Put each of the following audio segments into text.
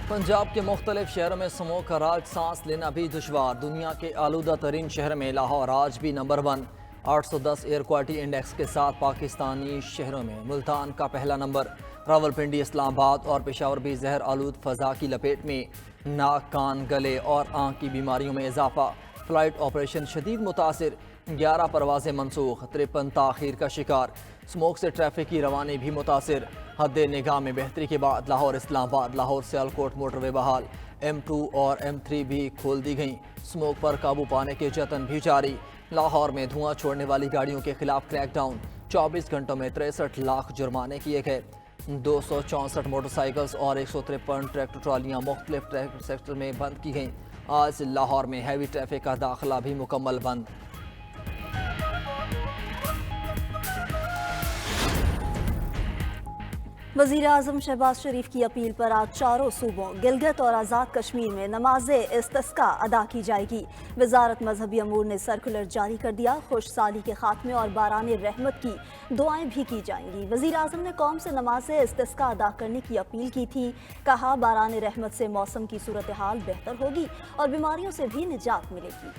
पंजाब के मुख्तलिफ शहरों में स्मोक का राज सांस लेना भी दुश्वार। दुनिया के आलूदा तरीन शहर में लाहौर आज भी नंबर 1 810 एयर क्वालिटी इंडेक्स के साथ पाकिस्तानी शहरों में मुल्तान का पहला नंबर। रावलपिंडी, इस्लामाबाद और पेशावर भी जहर आलूद फ़ज़ा की लपेट में। नाक, कान, गले और आँख की बीमारियों में इजाफा। फ़्लाइट ऑपरेशन शदीद मुतासिर, 11 परवाज़ें मनसूख, 53 ताख़ीर का शिकार। स्मोक से ट्रैफिक की रवानी भी मुतासिर। हद निगाह में बेहतरी के बाद लाहौर इस्लामाबाद, लाहौर सियालकोट मोटरवे बहाल। M2 और M3 भी खोल दी गई। स्मोक पर काबू पाने के जतन भी जारी। लाहौर में धुआं छोड़ने वाली गाड़ियों के खिलाफ क्रैकडाउन। 24 घंटों में 63 लाख जुर्माने किए गए। 264 मोटरसाइकिल्स और 153 ट्रैक्टर ट्रालियाँ मुख्तलिफ ट्रैफिक सेक्टर में बंद की गईं। आज लाहौर में हैवी ट्रैफिक का दाखिला भी मुकम्मल बंद। वज़ीर-ए-आज़म शहबाज शरीफ की अपील पर आज चारों सूबों गिलगित और आज़ाद कश्मीर में नमाज-ए-इस्तिस्का अदा की जाएगी। वज़ारत मजहबी अमूर ने सर्कुलर जारी कर दिया। खुश साली के खात्मे और बारान रहमत की दुआएं भी की जाएंगी। वज़ीर-ए-आज़म ने कौम से नमाज-ए-इस्तिस्का अदा करने की अपील की थी। कहा, बारान रहमत से मौसम की सूरत हाल बेहतर होगी और बीमारियों से भी निजात मिलेगी।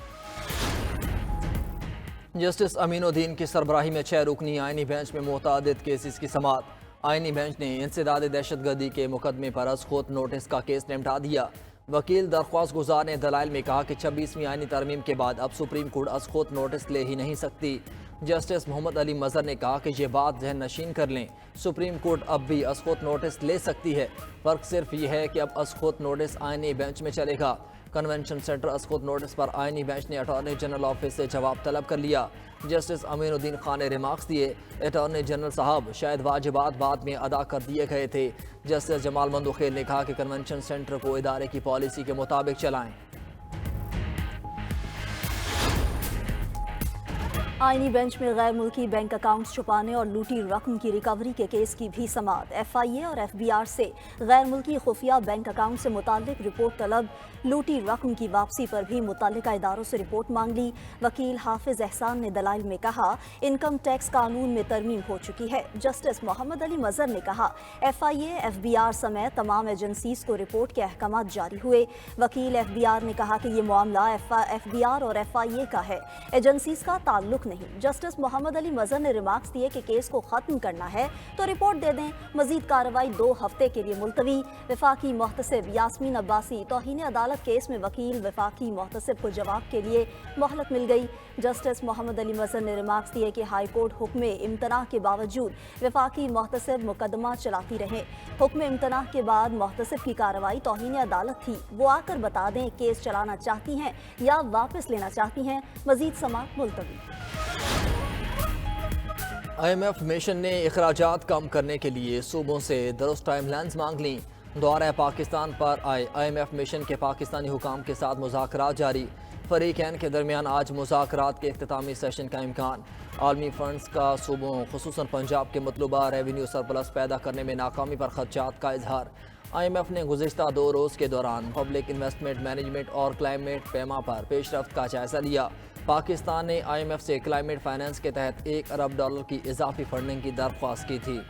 जस्टिस अमीनुद्दीन की सरबराही में 6 रुकनी आइनी बेंच में मुतअद्दिद केसेस की समाअत। आइनी बेंच ने इंसदाद दहशतगर्दी के मुकदमे पर अज़-खुद नोटिस का केस निपटा दिया। वकील दरख्वास्त गुजार ने दलाइल में कहा कि 26वीं आइनी तरमीम के बाद अब सुप्रीम कोर्ट अज़-खुद नोटिस ले ही नहीं सकती। जस्टिस मोहम्मद अली मज़हर ने कहा कि ये बात जहन नशीन कर लें, सुप्रीम कोर्ट अब भी अज़-खुद नोटिस ले सकती है। फ़र्क सिर्फ ये है कि अब अज़-खुद नोटिस आइनी बेंच में चलेगा। कन्वेंशन सेंटर अज़-खुद नोटिस पर आइनी बेंच ने अटॉर्नी जनरल ऑफिस से जवाब तलब कर लिया। जस्टिस अमीनुद्दीन खान ने रिमार्क्स दिए, अटॉर्नी जनरल साहब शायद वाजिबात बाद में अदा कर दिए गए थे। जस्टिस जमाल मंदुखेल ने कहा कि कन्वेंशन सेंटर को इदारे की पॉलिसी के मुताबिक चलाएं। आइनी बेंच में गैर मुल्की बैंक अकाउंट्स छुपाने और लूटी रकम की रिकवरी के केस की भी समाअत। FIA और FBR से गैर मुल्की खुफिया बैंक अकाउंट से मुताल्लिक रिपोर्ट तलब। लूटी रकम की वापसी पर भी मुताल्लिका इदारों से रिपोर्ट मांग ली। वकील हाफिज एहसान ने दलाइल में कहा, इनकम टैक्स कानून में तरमीम हो चुकी है। जस्टिस मोहम्मद अली मज़हर ने कहा, FIA, FBR समेत तमाम एजेंसीज को रिपोर्ट के अहकामात जारी हुए। वकील FBR ने कहा कि ये मामला FBR और FIA का है, एजेंसीज का ताल्लुक नहीं। जस्टिस मोहम्मद अली मज़हर ने रिमार्क्स दिए कि केस को खत्म करना है तो रिपोर्ट दे दें। मजीद कार्रवाई 2 हफ्ते के लिए मुलतवी। वफाकी मोहतसिब यास्मीन अब्बासी तौहीन अदालत केस में वकील वफाकी मोहतसिब को जवाब के लिए मोहलत मिल गई। जस्टिस मोहम्मद अली मज़हर ने रिमार्क्स दिए कि हाई कोर्ट हुक्म इम्तना के बावजूद वफाकी मोहतसिब मुकदमा चलाती रहे। हुक्म इम्तना के बाद मोहतसिब की कार्रवाई तौहीन अदालत थी। वो आकर बता दें केस चलाना चाहती हैं या वापस लेना चाहती हैं। मजीद समाअत मुलतवी। IMF मिशन ने अखराजात कम करने के लिए सूबों से दुरुस्त टाइमलाइन्स मांग लीं। दौरा पाकिस्तान पर आए IMF मिशन के पाकिस्तानी हुकाम के साथ मुज़ाकरात जारी। फरीकैन के दरमियान आज मुज़ाकरात के इख्तितामी सेशन का इम्कान। आलमी फंड्स का सूबों खुसूसन पंजाब के मतलूबा रेवेन्यू सरप्लस पैदा करने में नाकामी पर खदशात का इजहार। IMF ने गुज़िश्ता 2 रोज़ के दौरान पब्लिक इन्वेस्टमेंट मैनेजमेंट और क्लाइमेट पैमा पर पेशरफ्त का जायज़ा लिया। पाकिस्तान ने IMF से क्लाइमेट फाइनेंस के तहत $1 अरब की इजाफी फंडिंग की दरख्वास्त की थी।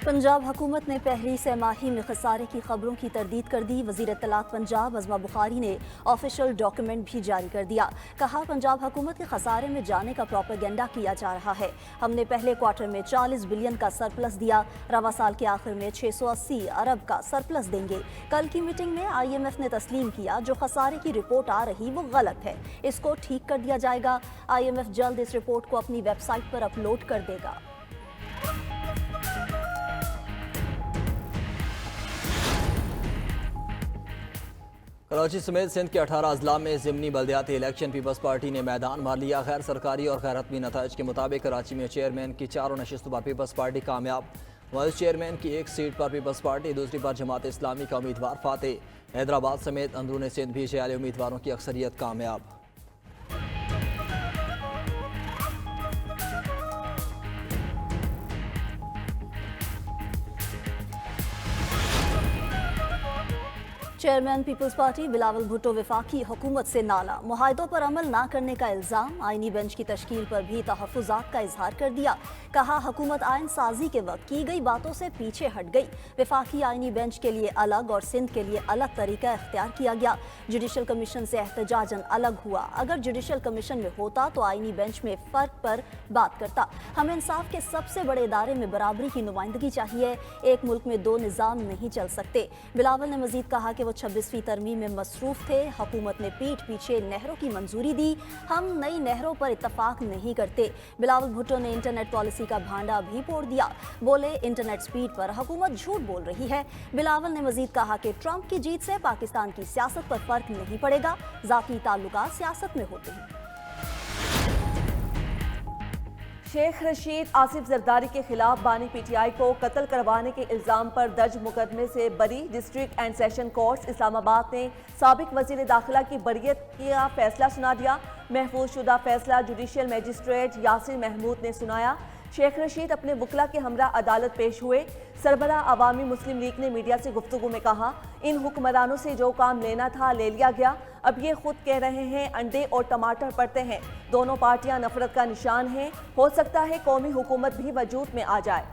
पंजाब हुकूमत ने पहली सहमाही में खसारे की खबरों की तरदीद कर दी। वज़ीर इत्तलात पंजाब अज़मा बुखारी ने ऑफिशियल डॉक्यूमेंट भी जारी कर दिया। कहा, पंजाब हुकूमत के खसारे में जाने का प्रोपेगेंडा किया जा रहा है। हमने पहले क्वार्टर में 40 बिलियन का सरप्लस दिया, रवा साल के आखिर में 680 अरब का सरप्लस देंगे। कल की मीटिंग में IMF ने तस्लीम किया जो खसारे की रिपोर्ट आ रही वो गलत है, इसको ठीक कर दिया जाएगा। IMF जल्द इस रिपोर्ट को अपनी वेबसाइट पर अपलोड कर देगा। कराची समेत सिंध के 18 अजला में ज़िमनी बल्दियाती इलेक्शन पीपल्स पार्टी ने मैदान मार लिया। गैर सरकारी और गैर हतमी नताइज के मुताबिक कराची में चेयरमैन की 4 नशिस्तों पर पीपल्स पार्टी कामयाब। वाइस चेयरमैन की 1 सीट पर पीपल्स पार्टी, दूसरी पर जमात इस्लामी का उम्मीदवार फातेह। हैदराबाद समेत अंदरून सिंध भी जयाली उम्मीदवारों की अक्सरियत कामयाब। चेयरमैन पीपल्स पार्टी बिलावल भुट्टो वफाकी हुकूमत से नाला, मुआहदों पर अमल ना करने का इल्ज़ाम, आईनी बेंच की तश्कील पर भी तहफ़्फ़ुज़ात का इजहार कर दिया। कहा हुकूमत आइन साजी के वक्त की गई बातों से पीछे हट गई। वफाकी आईनी बेंच के लिए अलग और सिंध के लिए अलग तरीका इख्तियार किया गया। जुडिशल कमीशन से एहतजाजन अलग हुआ। अगर जुडिशल कमीशन में होता तो आईनी बेंच में फ़र्क पर बात करता। हमें इंसाफ के सबसे बड़े इदारे में बराबरी की नुमाइंदगी चाहिए। एक मुल्क में दो निज़ाम नहीं चल सकते। बिलावल ने मजीद कहा कि वो 26वीं तरमीम में मसरूफ थे। हुकूमत ने पीठ पीछे नहरों की मंजूरी दी। हम नई नहरों पर इत्तफाक नहीं करते। बिलावल भुट्टो ने इंटरनेट पॉलिसी का भांडा भी फोड़ दिया। बोले इंटरनेट स्पीड पर हुकूमत झूठ बोल रही है। बिलावल ने मजीद कहा कि ट्रंप की जीत से पाकिस्तान की सियासत पर फर्क नहीं पड़ेगा। ज़ाती ताल्लुकात सियासत में होते हैं। शेख रशीद आसिफ जरदारी के खिलाफ बानी पीटीआई को कत्ल करवाने के इल्ज़ाम पर दर्ज मुकदमे से बरी district and session courts Islamabad ने साबिक वज़ीर दाखिला की बरियत का फैसला सुना दिया। महफूज शुदा फैसला जुडिशियल मजिस्ट्रेट यासिर महमूद ने सुनाया। शेख रशीद अपने वकला के हमरा अदालत पेश हुए। सरबरा अवामी मुस्लिम लीग ने मीडिया से गुफ्तगू में कहा, इन हुक्मरानों से जो काम लेना था ले लिया गया। अब ये खुद कह रहे हैं अंडे और टमाटर पड़ते हैं। दोनों पार्टियां नफरत का निशान हैं। हो सकता है कौमी हुकूमत भी वजूद में आ जाए।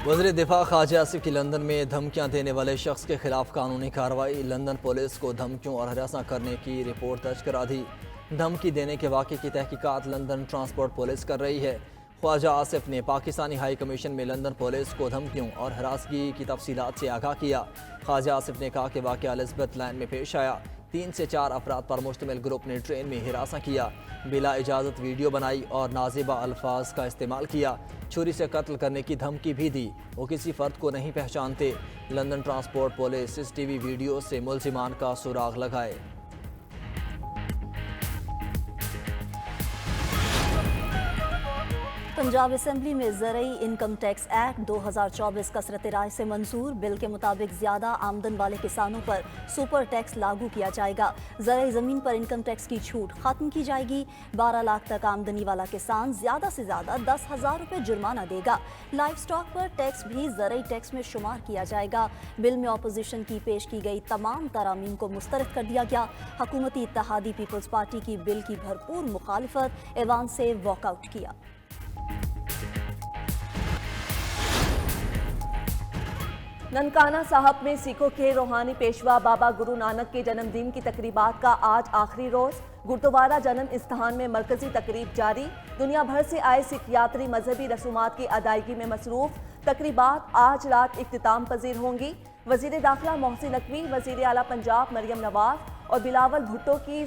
वज़ीर दिफा ख्वाजा आसिफ की लंदन में धमकियां देने वाले शख्स के खिलाफ कानूनी कार्रवाई। लंदन पुलिस को धमकियों और हरासा करने की रिपोर्ट दर्ज करा दी। धमकी देने के वाक़े की तहकीकात लंदन ट्रांसपोर्ट पुलिस कर रही है। ख्वाजा आसिफ ने पाकिस्तानी हाई कमीशन में लंदन पुलिस को धमकियों और हरासगी की तफसीलात से आगाह किया। ख्वाजा आसिफ ने कहा कि वाक़या एलिज़ाबेथ लाइन में पेश आया। 3 से 4 अफराद पर मुश्तमिल ग्रुप ने ट्रेन में हिरासा किया, बिला इजाज़त वीडियो बनाई और नाजिबा अल्फाज का इस्तेमाल किया। छुरी से कत्ल करने की धमकी भी दी। वो किसी फ़र्द को नहीं पहचानते। London transport police CCTV video से मुलजिमान का सुराग लगाए। पंजाब असेंबली में ज़रई इनकम टैक्स एक्ट 2024 कसरत राय से मंजूर। बिल के मुताबिक ज़्यादा आमदन वाले किसानों पर सुपर टैक्स लागू किया जाएगा। ज़रई ज़मीन पर इनकम टैक्स की छूट ख़त्म की जाएगी। 12 लाख तक आमदनी वाला किसान ज़्यादा से ज़्यादा 10,000 रुपये जुर्माना देगा। लाइफ स्टॉक पर टैक्स भी ज़रई टैक्स में शुमार किया जाएगा। बिल में अपोजिशन की पेश की गई तमाम तरामीम को मुस्तरद कर दिया गया। हुकूमती इत्तेहादी पीपल्स पार्टी की बिल की भरपूर मुखालिफत, ऐवान से वॉकआउट किया। ननकाना साहब में सिखों के रूहानी पेशवा बाबा गुरु नानक के जन्मदिन की तकरीबात का आज आखिरी रोज। गुरुद्वारा जन्म स्थान में मरकजी तकरीब जारी। दुनिया भर से आए सिख यात्री मजहबी रसूमात की अदायगी में मसरूफ। तकरीबात आज रात इख्तिताम पजीर होंगी। वजीर दाखिला मोहसिन नकवी, वजीर आला पंजाब मरियम नवाज और बिलावल भुट्टो की